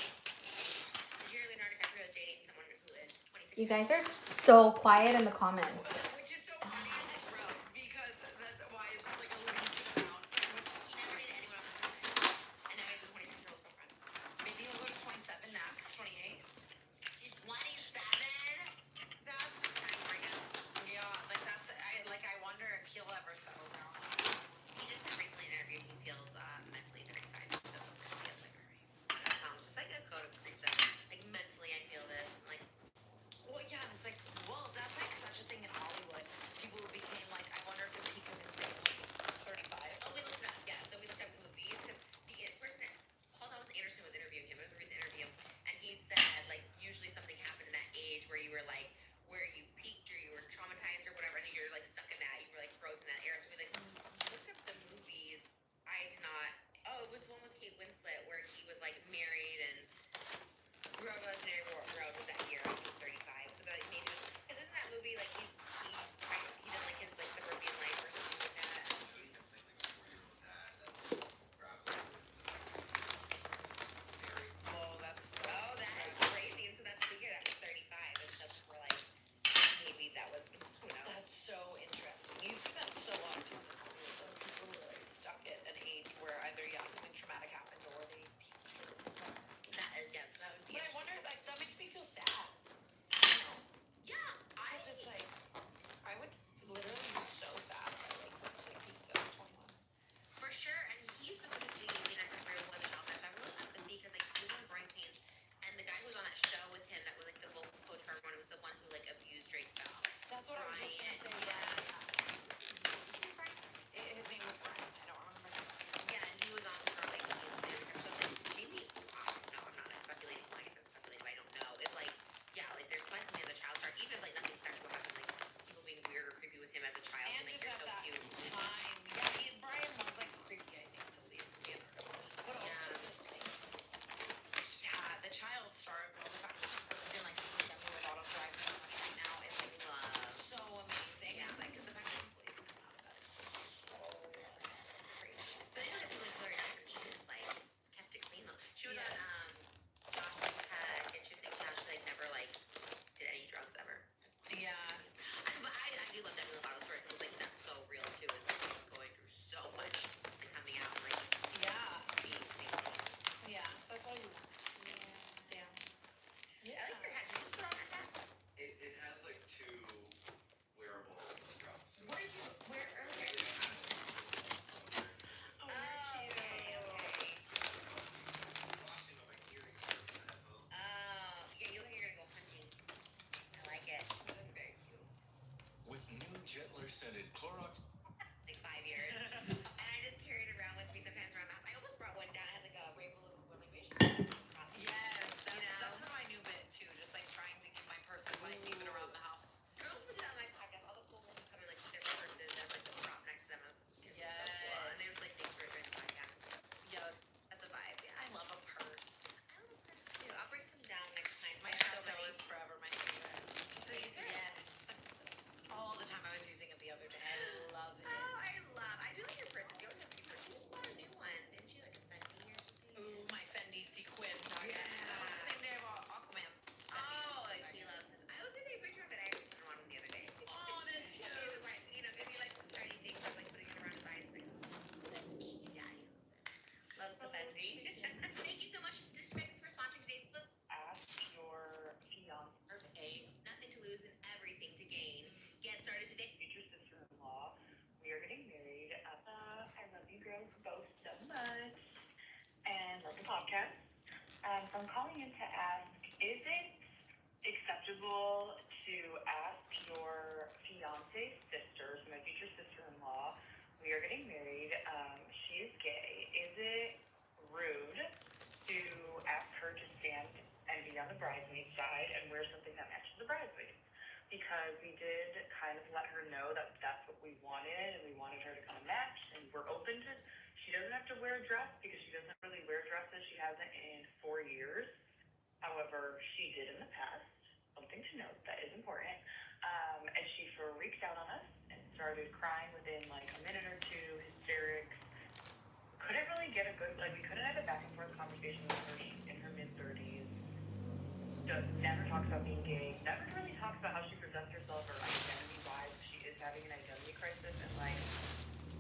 Did you hear Leonardo DiCaprio is dating someone who is 26? You guys are so quiet in the comments. which is so funny, bro, hit an age where either something traumatic happened or they peaked. So that would be. But I wonder, like, that makes me feel sad. Yeah, Because it's like, I would literally be so sad if I like went to pizza at 21. for sure, and he specifically, I can real with the child side, so I have a little empathy because like he was on Growing Pains, and the guy who was on that show with him that was like the vocal coach for everyone was the one who like abused Drake Bell. That's what I was just gonna say. His name was Brian. I don't remember his last name. Yeah, and he was on for like so like maybe I don't know, I'm not like speculating. Well, I guess I'm speculating, but I don't know. It's like like there's probably something as a child star, even if like nothing sexual happened, like people being weird or creepy with him as a child, And and like just they're at so that cute. time, Brian was like creepy, I think, to leave the other. But also just like, the child star, the fact that she posted in like Sweet Demi with Auto Drive so much right now is like so amazing. Yeah. It's like the fact that people even come out of that is so crazy. But I know that really blurry after she just like kept it clean though. She was on Yes. Josh Peck, and she was saying how she like never like did any drugs ever. Yeah. But I do love Demi Lovato's story because like that's so real too. Is like she's going through so much and coming out and like Yeah. being Yeah. That's all you want. Yeah. I like your hat. Did you just put on that hat? It has like two wearable straps to it. What did you wear earlier? Oh, you're cute. Okay. Watching on my earrings for the headphones. Yeah, you look like you're gonna go hunting. I like it. You look very cute. With new gentler scented Clorox. Like 5 years. And I just carry it around with me sometimes around the house. I almost brought one down. It has like a rainbow look of like Yes, that's how I knew it too. Just like trying to keep my purses when I keep it around the house. Girls put it on my podcast. All the cool women come in like with their purses. That's like the prop next to them. It's so cool. And they was like, thanks for doing the podcast. Yeah, That's a vibe. Yeah. I love a purse. I love a purse too. I'll bring some down next time. My I have so chateau many. is forever my favorite. So you said Yes. All the time. I was using it the other day. I love it. I do like your purses. You always have cute purses. You just bought a new one. Didn't you like a Fendi or something? Ooh, my Fendi sequin. Yeah. That was the same day I bought Aquaman. Oh, like he loves this. I was gonna take a picture of it. I actually put it on him the other day. Oh, that's cute. He was like, because he likes the shiny things. So I was like putting it around his eyes. He's like, that's cute. Yeah, he loves the Fendi. Thank you so much, Stitch Fix, for sponsoring today's look. Ask your fiance, Nothing to lose and everything to gain. Get started today. future sister-in-law. We are getting married. I love you girls both so much. And love the podcast. So I'm calling in to ask, is it acceptable to ask your fiance's sister, so my future sister-in-law, we are getting married, she is gay. Is it rude to ask her to stand and be on the bridesmaid side and wear something that matches the bridesmaids? Because we did kind of let her know that that's what we wanted, and we wanted her to kind of match, and we're open to, she doesn't have to wear a dress because she doesn't really wear dresses. She hasn't in 4 years. However, she did in the past. Something to note that is important. And she freaked out on us and started crying within like a minute or two, hysterics. Couldn't really get a good, like we couldn't have a back and forth conversation with her. She's in her mid-30s. Never talks about being gay. Never really talks about how she presents herself or identity-wise. She is having an identity crisis, and like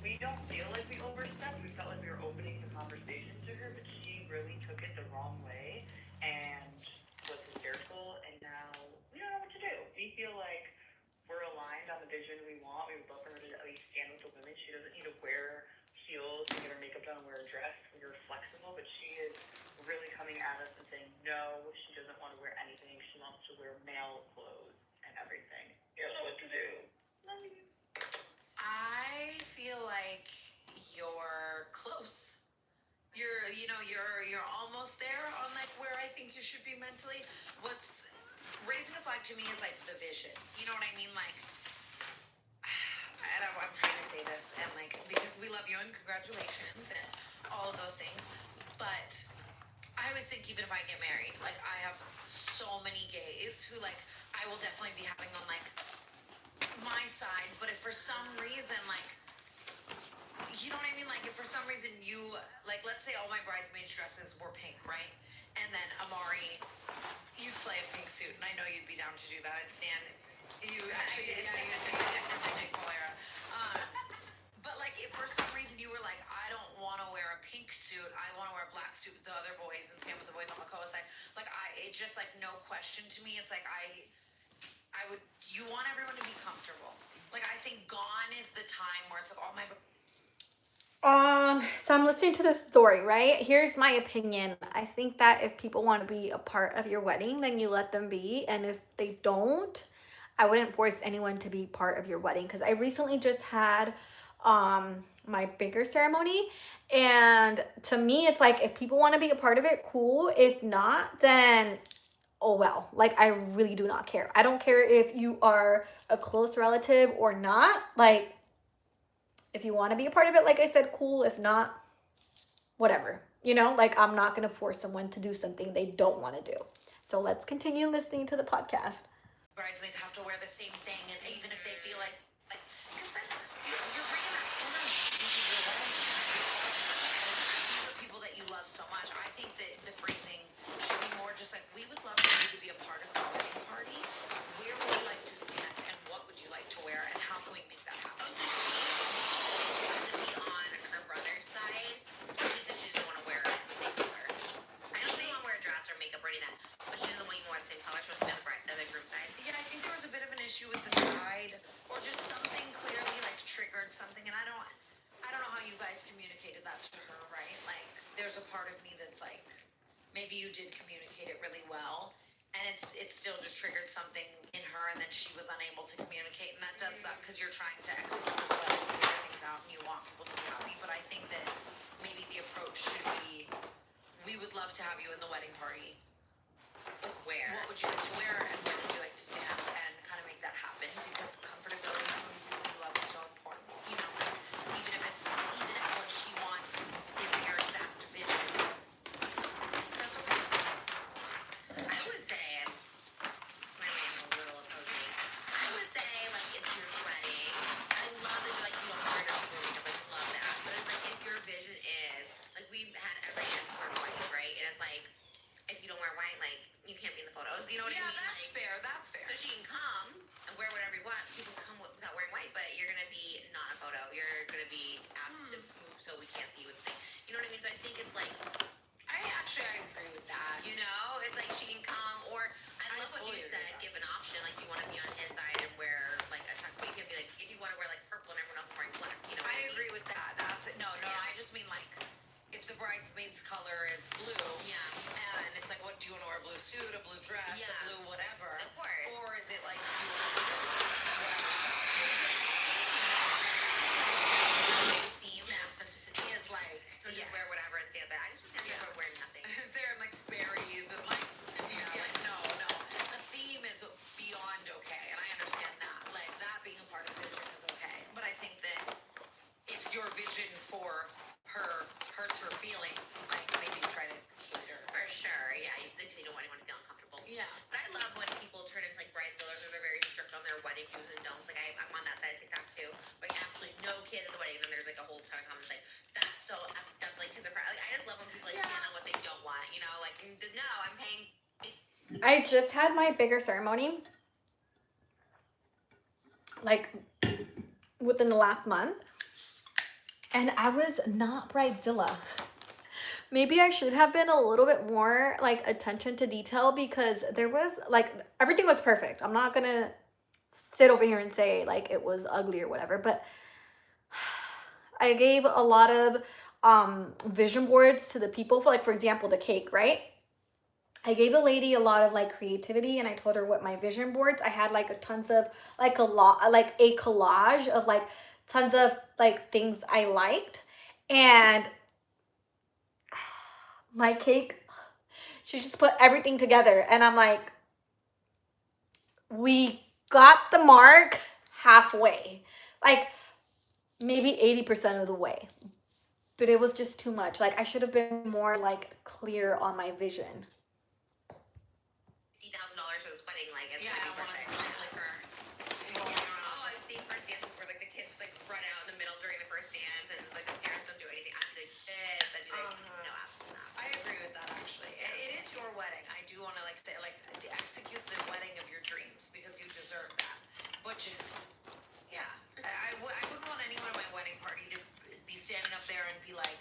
we don't feel like we overstepped. We felt like we were opening the conversation to her, but she really took it the wrong way and was hysterical. And now we don't know what to do. We feel like we're aligned on the vision we want. We would love for her to at least stand with the women. She doesn't need to wear heels and get her makeup done and wear a dress. We're flexible, but she is really coming at us and saying no, she doesn't want to wear anything. She wants to wear male clothes and everything. You don't know what to do. Love you. I feel like you're close. You're almost there on like where I think you should be mentally. What's raising a flag to me is like the vision. You know what I mean? Like, and I'm trying to say this and like because we love you and congratulations and all of those things, but I always think even if I get married, like I have so many gays who like I will definitely be having on like my side, but if for some reason like you know what I mean, like if for some reason you like let's say all my bridesmaids dresses were pink, right? And then Amari, you'd slay a pink suit, and I know you'd be down to do that. I'd stand. You actually, you did for the Jake Paul era. But like if for some reason you were like I don't next to the other boys and stand with the boys on Makoa side. Like it's just like no question to me. It's like you want everyone to be comfortable. Like I think gone is the time where it's like, oh my. So I'm listening to this story, right? Here's my opinion. I think that if people want to be a part of your wedding, then you let them be. And if they don't, I wouldn't force anyone to be part of your wedding. Because I recently just had my bigger ceremony. And to me, it's like, if people want to be a part of it, cool. If not, then oh well. Like, I really do not care. I don't care if you are a close relative or not. Like, if you want to be a part of it, like I said, cool. If not, whatever. You know, like I'm not going to force someone to do something they don't want to do. So let's continue listening to the podcast. Bridesmaids have to wear the same thing, and even if they feel like because then you're bringing that energy into your wedding. These are people that you love so much. I think that the phrasing should be more just like, we would love for you to be a part of the wedding party. Where would you like to stand, and what would you like to wear, and how can we make that happen? To be on her brother's side, she said she doesn't want to wear the same color. I don't think she want to wear a dress or makeup or any of that, but she doesn't want you to wear the same color. She wants to be on the groom side. Yeah, I think there was a bit of an issue with the side, or just something clearly like triggered something, and I don't know how you guys communicated that to her, right? Like, there's a part of me that's like, maybe you did communicate it really well, and it still just triggered something in her, and then she was unable to communicate, and that does suck because you're trying to execute this well and figure things out, and you want people to be happy. But I think that maybe the approach should be, we would love to have you in the wedding party. Where? What would you like to wear, and where would you like to stand, and kind of make that happen, because comfortability from people you love is so important. You know, even if what she wants isn't your exact vision, that's okay. I would say, this might be a little opposing. I would say, like, if you're wedding, I love that you don't wear your food, like, love that. But it's like, if your vision is, like, we've had every dance wear white, right? And it's like, if you don't wear white, like, you can't be in the photos. You know what I mean? That's Like, fair. That's fair. so she can come and wear whatever you want. People can come without wearing white, but you're gonna be not in a photo. You're gonna be asked to move so we can't see you with the thing. You know what I mean? So I think it's like, I agree with that. you know, it's like she can come, or I love what you fully agree said. with that. Give an option, like, do you want to be on his side and wear like a tux? But you can be like, if you want to wear like purple and everyone else is wearing black, you know. What I I mean? agree with that. That's it. No, Yeah. I just mean like, if the bridesmaid's color is blue, Yeah. and it's like, what do you want to wear? A blue suit, a blue dress, Yeah. a blue whatever. Of course. Or is it like you want to just whatever theme is like, So just yes. wear whatever and stand there. I just pretend Yeah. you're wearing nothing. They're in like Sperry's and like, like no. The theme is beyond okay, and I understand that. Like that being a part of vision is okay. But I think that if your vision for her hurts her feelings, like maybe try to cater. For sure, yeah. You don't want anyone to feel uncomfortable. Yeah. But I love when people turn into like bridezillas, or they're very strict on their wedding do's and don'ts. Like I'm on that side of TikTok too. Like absolutely no kids at the wedding, and then there's like a whole ton of comments like, that's so effed up. Like kids are like, I just love when people like stand on what they don't want. You know, like no, I'm paying. I just had my bigger ceremony, like within the last month, and I was not bridezilla. Maybe I should have been a little bit more like attention to detail, because there was like, everything was perfect. I'm not gonna sit over here and say like it was ugly or whatever, but I gave a lot of vision boards to the people for, like, for example, the cake, right? I gave a lady a lot of like creativity, and I told her what my vision boards. I had like a tons of like a collage of like tons of like things I liked, and my cake, she just put everything together, and I'm like, we got the mark halfway, like maybe 80% of the way, but it was just too much. Like I should have been more like clear on my vision. $50,000 for this wedding, like it's Yeah, I gonna don't be want to perfect. liquor. Oh, I've seen first dances where like the kids just like run out in the middle during the first dance, and like the parents don't do anything. I do like this. I do like no, absolutely not. I agree with that actually. It is your wedding. I do want to like say like execute the wedding of your dreams, because you deserve that. But just I wouldn't want anyone at my wedding party to be standing up there and be like,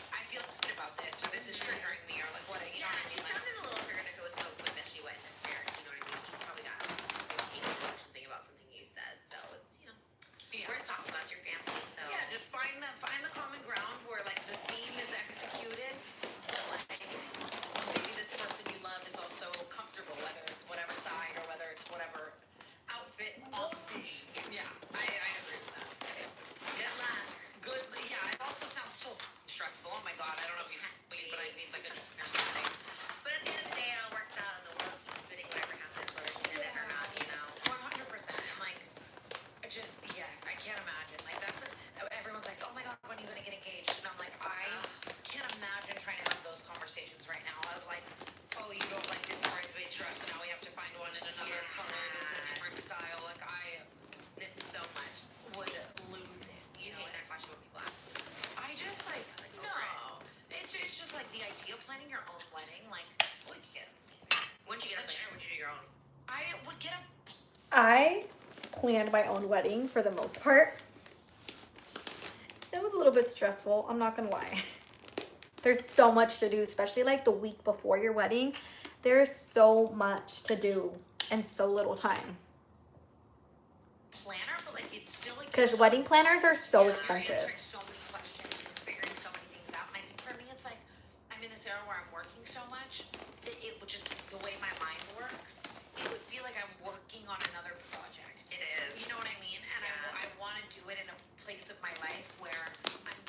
I feel good about this, or this is triggering me, or like what, you know Yeah, what I she mean? sounded a little triggered if it was so quick that she went hysterics, you know what I mean? She probably got angry or something about something you said, so it's, you know, Yeah. we're talking about your family, so. Yeah, just find the common ground where like the theme is executed, but like maybe this person you love is also comfortable, whether it's whatever side or whether it's whatever outfit. Yeah, I agree with that. Good luck. Good. Yeah, it also sounds so stressful. Oh my god, I don't know if he's sweet, but I need like a or something. But at the end of the day, it all works out and the world keeps spinning whatever happens, whether she did it or not, you know? 100%. And like, yes, I can't imagine. Like everyone's like, oh my god, when are you gonna get engaged? And I'm like, I can't imagine trying to have those conversations right now. Of like, oh, you don't like this bridesmaid dress, so now we have to find one in another color that's a different style. Like I It's so much. would lose it. You hate that question when people ask me. I just like Like, no. It's just like the idea of planning your own wedding. Like, What would you get? When'd you get a planner? Would you do your own? I would get a I planned my own wedding for the most part. It was a little bit stressful, I'm not gonna lie. There's so much to do, especially like the week before your wedding. There's so much to do and so little time. planner, but like it's still like Because there's wedding planners are so You're expensive. answering so many questions and figuring so many things out. And I think for me, it's like I'm in this era where I'm working so much that it would just the way my mind works, it would feel like I'm working on another project. It is. You know what I mean? And Yeah. I want to do it in a place of my life where I'm.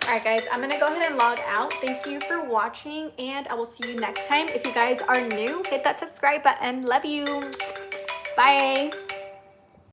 Alright guys, I'm gonna go ahead and log out. Thank you for watching and I will see you next time. If you guys are new, hit that subscribe button. Love you. Bye.